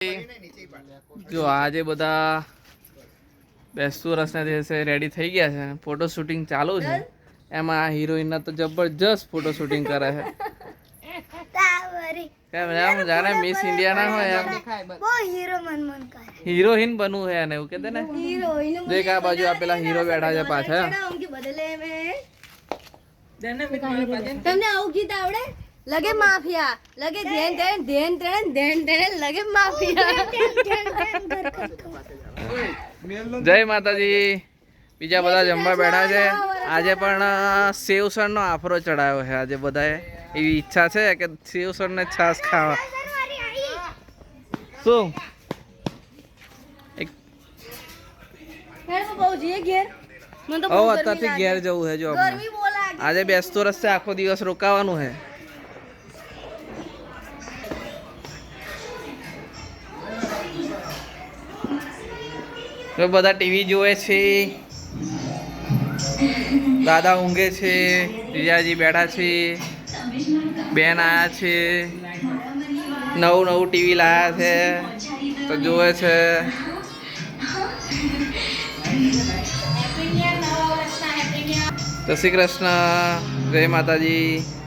જો આજે બધા બેસતું વર્ષના દિવસે રેડી થઈ ગયા છે, ફોટો શૂટિંગ ચાલુ છે. એમાં આ હિરોઈન તો જબરજસ્ત ફોટો શૂટિંગ કરે છે. કેમ એમ જાણે મિસ ઇન્ડિયા ના હોય એમ હિરોઈન બનવું है એને એવું કહેતે ને. દેખ આ બાજુ આ પેલા હીરો બેઠા છે પાછા. તમને આવું ગીત આવડે? लगे माफिया लगे then then then then then then लगे माफिया. જય માતાજી. બીજા બધા જમવા બેઠા છે. આજે પણ સેવસર નો આફરો ચડાયો છે. આજે બધાએ એવી ઈચ્છા છે કે સેવસર ને છાસ ખાવા. શું અત્યારથી ઘેર જવું છે. જો આજે બેસતો રસ્તે આખો દિવસ રોકાવાનું છે. તો બધા ટીવી જોવે છે, દાદા ઊંઘે છે, જીજાજી બેઠા છે, બેન આયા છે, નવું ટીવી લાયા છે તો જોવે છે. જય શ્રી કૃષ્ણ, જય માતાજી.